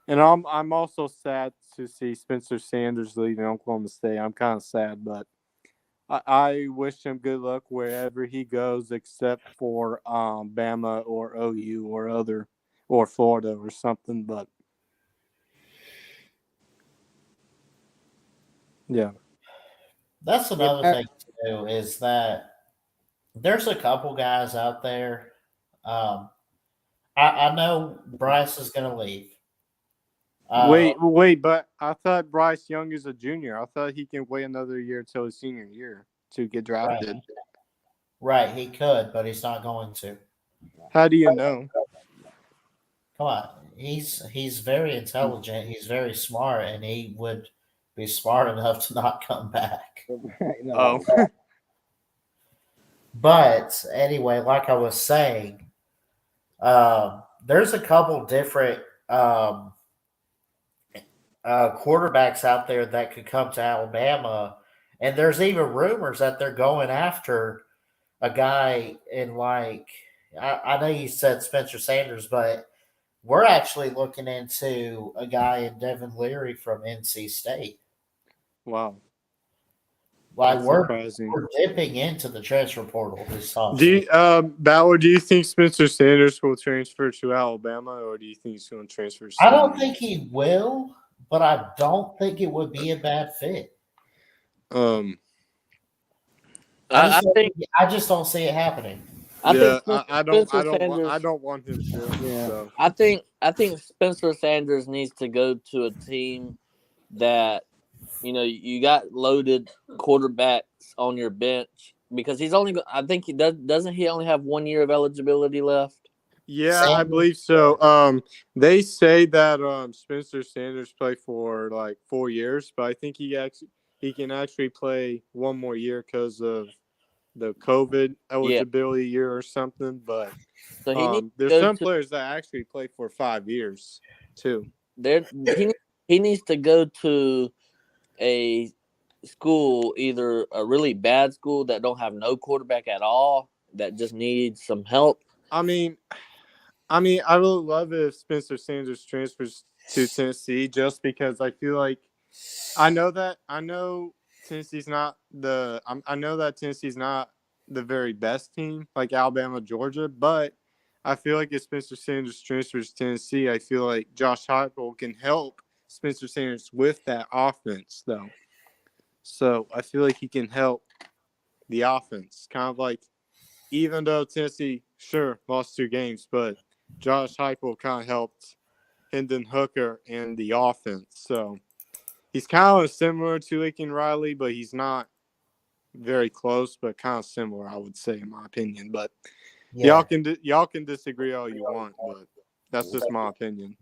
and I'm also sad to see Spencer Sanders leaving Oklahoma State. I'm kind of sad, but I wish him good luck wherever he goes, except for Bama or OU or Florida or something. But yeah, That's Yeah, another thing too is that there's a couple guys out there. Um, I know Bryce is going to leave. wait, but I thought Bryce Young is a junior. I thought he can wait another year till his senior year to get Right, drafted. right. He could, but he's not going to. How do you know? Come on, he's very intelligent. He's very smart, and he would be smart enough to not come back. No. Oh, But anyway, like I was saying, there's a couple different um, quarterbacks out there that could come to Alabama, and there's even rumors that they're going after a guy in like I know you said Spencer Sanders, but we're actually looking into a guy in Devin Leary from NC State. wow. Like That's we're surprising. we're dipping into the transfer portal this Do offseason. you, Bauer, do you think Spencer Sanders will transfer to Alabama, or do you think he's going to transfer I don't somewhere think else? he will, but I don't think it would be a bad fit. Um, I think I just don't see it happening. I think yeah, Spencer, I Spencer I Sanders. don't want him to. Yeah. So I think Spencer Sanders needs to go to a team that you got loaded quarterbacks on your bench because he's only. I think he doesn't he only have 1 year of eligibility left? yeah, I Sanders, believe so. They say that Spencer Sanders played for like 4 years, but I think he can actually play one more year because of the COVID Yeah. eligibility year or something. But So he needs there's to go some to players that actually play for 5 years too. there. He needs to go to a school, either a really bad school that don't have no quarterback at all, that just needs some help. I mean, I really love it if Spencer Sanders transfers to Tennessee, just because I feel like I know Tennessee's not I know that Tennessee's not the very best team like Alabama, Georgia, but I feel like if Spencer Sanders transfers to Tennessee, I feel like Josh Heupel can help Spencer Sanders with that offense, though. So I feel like he can help the offense, kind of like, even though Tennessee sure lost 2 games, but Josh Heupel kind of helped Hendon Hooker and the offense. So he's kind of similar to Lincoln Riley, but he's not very close, but kind of similar, I would say, in my opinion. But yeah. y'all can disagree all you want, but that's just my opinion.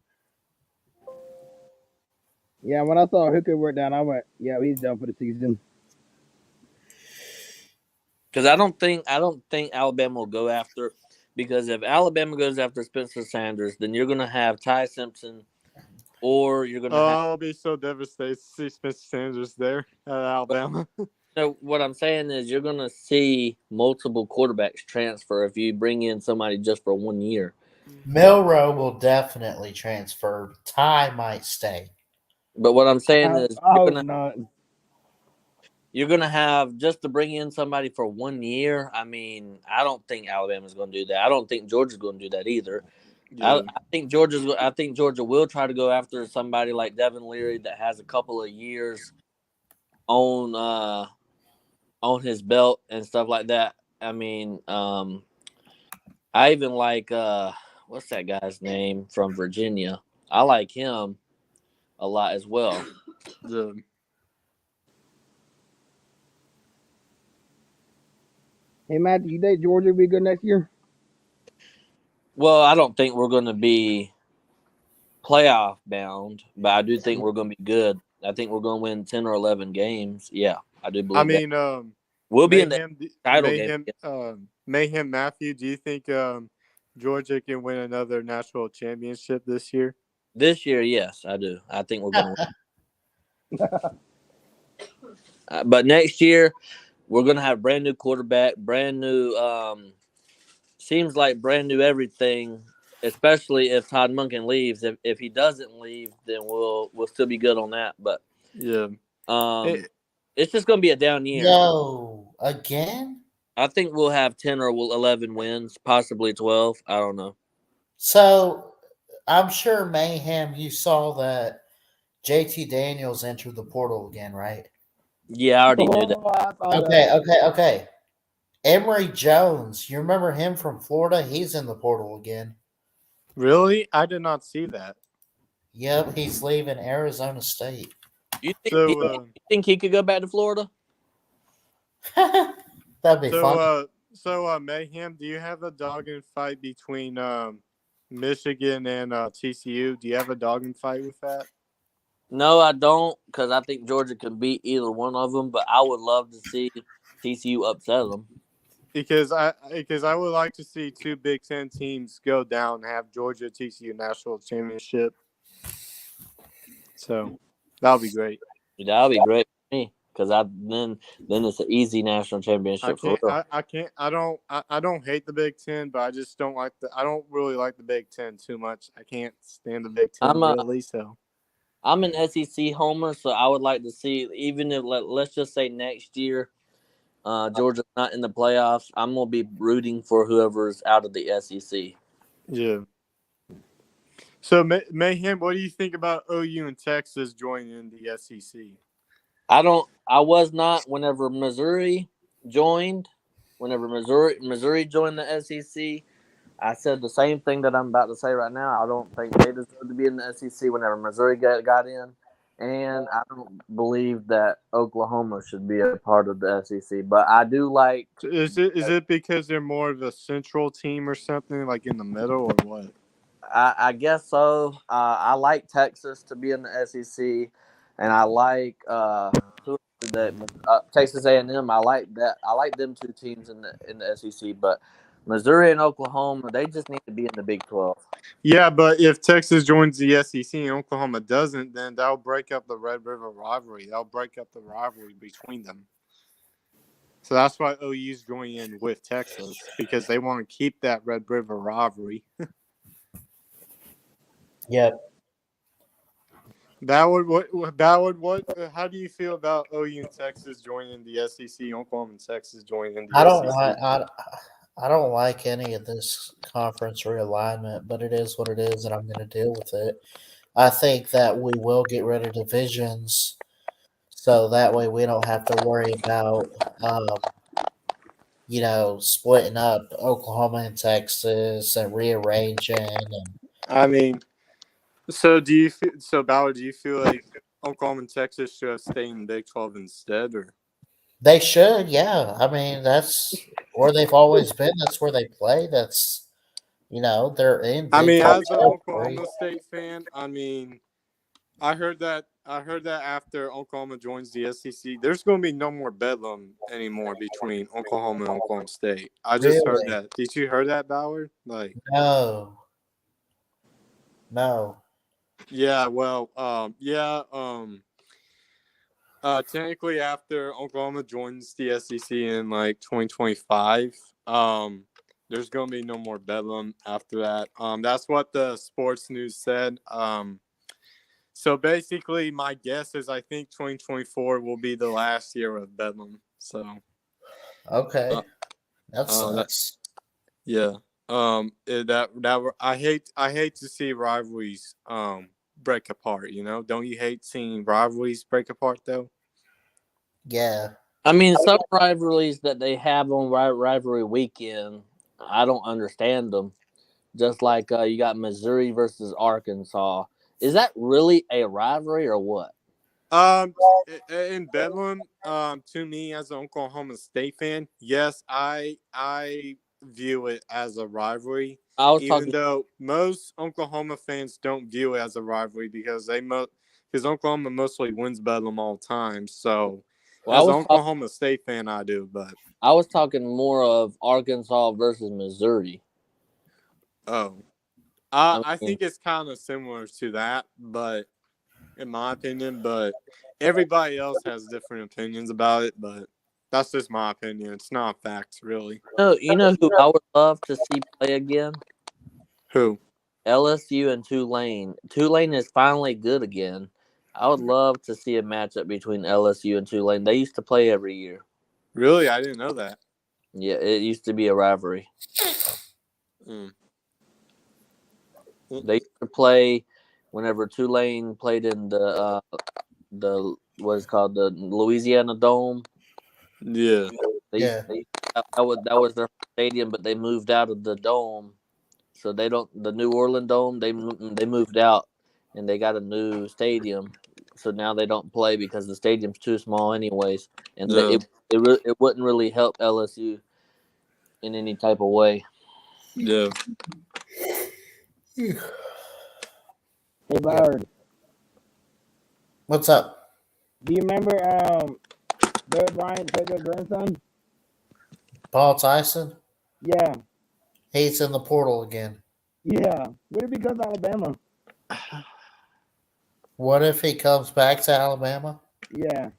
Yeah, when I saw Hooker went down, I went, yeah, he's done for the season. Because I don't think Alabama will go after, because if Alabama goes after Spencer Sanders, then you're going to have Ty Simpson, or you're going to have. I'll be so devastated to see Spencer Sanders there at Alabama. So what I'm saying is you're going to see multiple quarterbacks transfer if you bring in somebody just for 1 year. Milrow will definitely transfer. Ty might stay. But what I'm saying I, is I hope not. you're going to have, just to bring in somebody for 1 year. I mean, I don't think Alabama's going to do that. I don't think Georgia's going to do that either. Yeah. I think Georgia will try to go after somebody like Devin Leary that has a couple of years on his belt and stuff like that. I mean, I even like what's that guy's name from Virginia? I like him a lot as well. Yeah. Hey, Matt, do you think Georgia will be good next year? Well, I don't think we're going to be playoff bound, but I do think we're going to be good. I think we're going to win 10 or 11 games. Yeah, I do believe I mean, that. We'll be in the title game. Mayhem Matthew, do you think Georgia can win another national championship this year? This year, yes, I do. I think we're going to win. But next year, we're going to have brand new quarterback, brand new seems like brand new everything, especially if Todd Munkin leaves. If he doesn't leave, then we'll still be good on that. But Yeah. it's just going to be a down year. Yo, again? I think we'll have 10 or 11 wins, possibly 12. I don't know. So I'm sure, Mayhem, you saw that JT Daniels entered the portal again, right? Yeah, I already knew that. I saw that. Okay. Emory Jones, you remember him from Florida? He's in the portal again. Really? I did not see that. Yep, he's leaving Arizona State. You think he could go back to Florida? That'd be fun. Mayhem, do you have a dog in fight between Michigan and TCU? Do you have a dog in fight with that? No, I don't, because I think Georgia can beat either one of them. But I would love to see TCU upset them. Because I would like to see two Big Ten teams go down and have Georgia TCU national championship. So that would be great. That would be great for me, because then it's an easy national championship for real. I don't hate the Big Ten, but I don't really like the Big Ten too much. I can't stand the Big Ten really. So I'm an SEC homer, so I would like to see, even if let's just say next year, Georgia's not in the playoffs, I'm gonna be rooting for whoever's out of the SEC. yeah. So Mayhem, what do you think about OU and Texas joining the SEC? I was not whenever Missouri joined. Whenever Missouri joined the SEC, I said the same thing that I'm about to say right now. I don't think they deserve to be in the SEC whenever Missouri got in. And I don't believe that Oklahoma should be a part of the SEC. But I do like. Is it because they're more of a central team or something, like in the middle, or what? I guess so. I like Texas to be in the SEC, and I like Texas A&M. I like that. I like them two teams in the SEC. But Missouri and Oklahoma, they just need to be in the Big 12. Yeah, but if Texas joins the SEC and Oklahoma doesn't, then that'll break up the Red River rivalry. That'll break up the rivalry between them. So that's why OU's joining in with Texas, because they want to keep that Red River rivalry. Yep. How do you feel about OU and Texas joining the SEC, Oklahoma and Texas joining the I don't SEC? like I don't like any of this conference realignment, but it is what it is, and I'm going to deal with it. I think that we will get rid of divisions, so that way we don't have to worry about, splitting up Oklahoma and Texas and rearranging. And I mean, Ballard, do you feel like Oklahoma and Texas should have stayed in Big 12 instead, or? they should, yeah. I mean, that's where they've always been. That's where they play. They're in. I Big mean, 12 as an territory. Oklahoma State fan, I mean, I heard that after Oklahoma joins the SEC, there's going to be no more bedlam anymore between Oklahoma and Oklahoma State. I just heard Really? that. Did you hear that, Ballard? No. Yeah. Well, technically, after Oklahoma joins the SEC in 2025, there's going to be no more bedlam after that. That's what the sports news said. So basically, my guess is I think 2024 will be the last year of Bedlam. So Okay. That sucks. yeah. I hate to see rivalries break apart. Don't you hate seeing rivalries break apart though? Yeah. I mean, some rivalries that they have on rivalry weekend, I don't understand them. Just like you got Missouri versus Arkansas. Is that really a rivalry or what? In Bedlam, to me as an Oklahoma State fan, yes, I view it as a rivalry. Even though most Oklahoma fans don't view it as a rivalry because Oklahoma mostly wins Bedlam all the time. So, as an Oklahoma State fan, I do. But I was talking more of Arkansas versus Missouri. Oh, I think it's kind of similar to that, but in my opinion, but everybody else has different opinions about it. But that's just my opinion. It's not facts, really. You know who I would love to see play again? Who? LSU and Tulane. Tulane is finally good again. I would love to see a matchup between LSU and Tulane. They used to play every year. Really? I didn't know that. Yeah, it used to be a rivalry. They used to play whenever Tulane played in the what is called the Louisiana Dome. Yeah. That was their stadium, but they moved out of the dome, so they don't. The New Orleans Dome, they moved out, and they got a new stadium. So now they don't play because the stadium's too small, anyways, and it wouldn't really help LSU. in any type of way. Yeah. Hey, Ballard, What's up? do you remember Bear Bryant's great grandson? Paul Tyson? Yeah, He's in the portal again. yeah. What if he comes to Alabama? What if he comes back to Alabama? Yeah,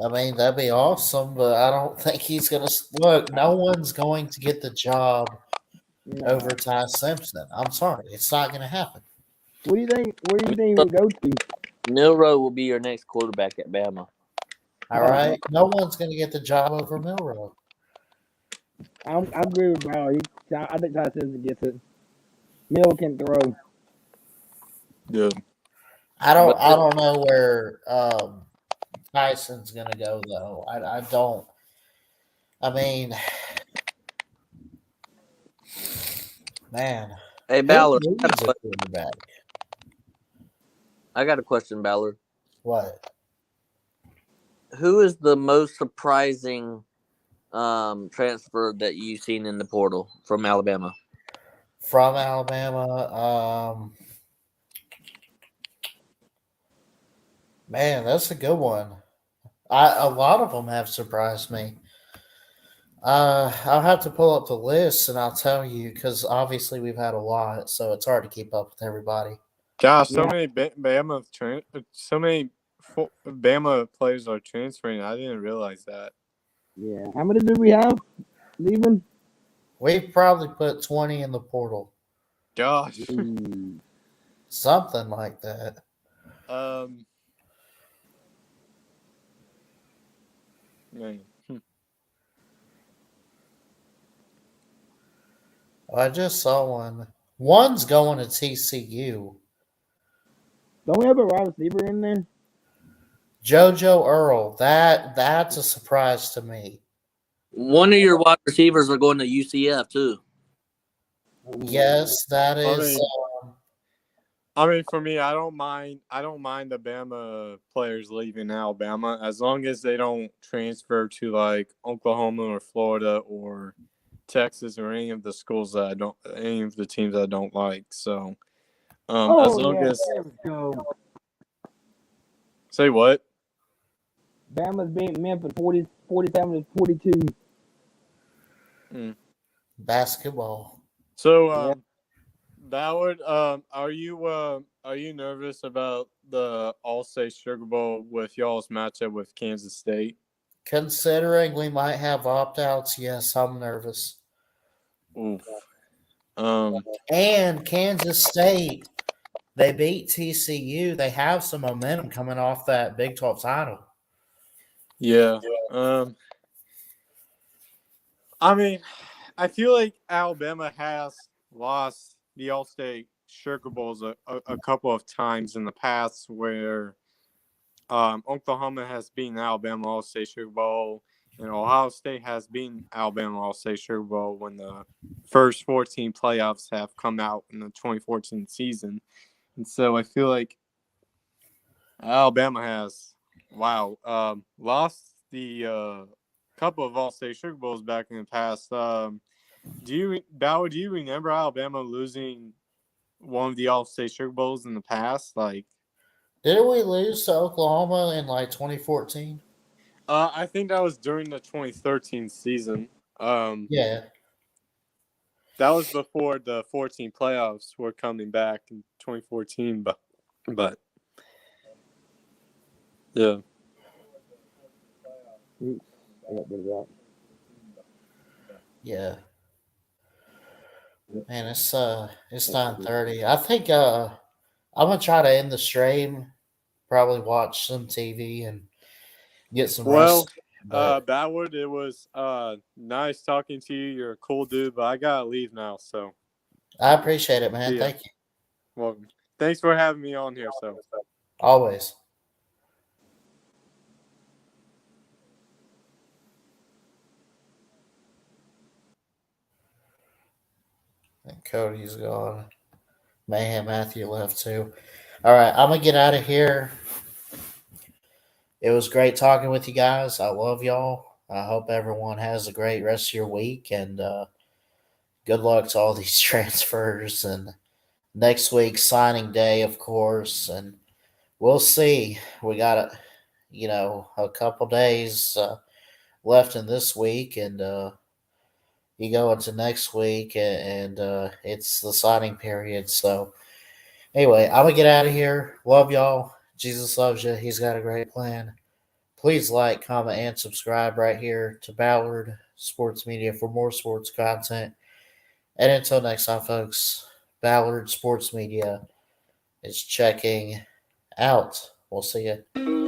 I mean, that'd be awesome, but I don't think he's going to. Look, no one's going to get the job no. over Ty Simpson. I'm sorry. It's not going to happen. What do you think? Where do you think he would go to? Milroe will be your next quarterback at Bama. All right? No one's going to get the job over Milrow. I agree with Ballard. I think Ty Simpson gets it. Mill can throw. Yeah. I don't know where Tyson's going to go, though. I don't. I mean, man. Hey, Who Ballard, needs a quarterback? I got a question, Ballard. What? Who is the most surprising transfer that you've seen in the portal from Alabama? From Alabama. Man, that's a good one. A lot of them have surprised me. I'll have to pull up the list and I'll tell you because obviously we've had a lot, so it's hard to keep up with everybody. Gosh, so Yeah. many Bama players are transferring. I didn't realize that. Yeah. How many do we have leaving? We've probably put 20 in the portal, Gosh. something like that. Man. I just saw one. One's going to TCU. Don't we have a wide receiver in there? JoJo Earl. That's a surprise to me. One of your wide receivers are going to UCF too. Yes, that is. I mean, for me, I don't mind the Bama players leaving Alabama as long as they don't transfer to like Oklahoma or Florida or Texas or any of the schools that any of the teams I don't like. So, as long as there we go. say what? Bama's beat Memphis 47-42. Basketball. So, Ballard, are you nervous about the All-State Sugar Bowl with y'all's matchup with Kansas State? Considering we might have opt-outs, yes, I'm nervous. Oof. And Kansas State, they beat TCU. They have some momentum coming off that Big 12 title. Yeah. I mean, I feel like Alabama has lost the All-State Sugar Bowls a couple of times in the past where Oklahoma has beaten Alabama All-State Sugar Bowl and Ohio State has beaten Alabama All-State Sugar Bowl when the first 14 playoffs have come out in the 2014 season. And so I feel like Alabama has, lost the couple of All-State Sugar Bowls back in the past. Do you remember Alabama losing one of the All-State Sugar Bowls in the past? Like, Didn't we lose to Oklahoma in like 2014? I think that was during the 2013 season. Yeah. That was before the 14 playoffs were coming back in 2014, but yeah. Oops, I got rid of that. Yeah. Man, it's 9:30. I think I'm gonna try to end the stream, probably watch some TV and get some Well, rest. But Ballard, it was nice talking to you. You're a cool dude, but I gotta leave now. So I appreciate it, man. Yeah. Thank you. well, thanks for having me on here. So. Always. And Cody's gone. Mayhem Matthew left too. All right, I'm gonna get out of here. It was great talking with you guys. I love y'all. I hope everyone has a great rest of your week, and good luck to all these transfers. And next week, signing day, of course. And we'll see. We got a couple days left in this week, and you go into next week, and it's the signing period. So, anyway, I'm going to get out of here. Love y'all. Jesus loves you. He's got a great plan. Please like, comment, and subscribe right here to Ballard Sports Media for more sports content. And until next time, folks, Ballard Sports Media is checking out. We'll see you.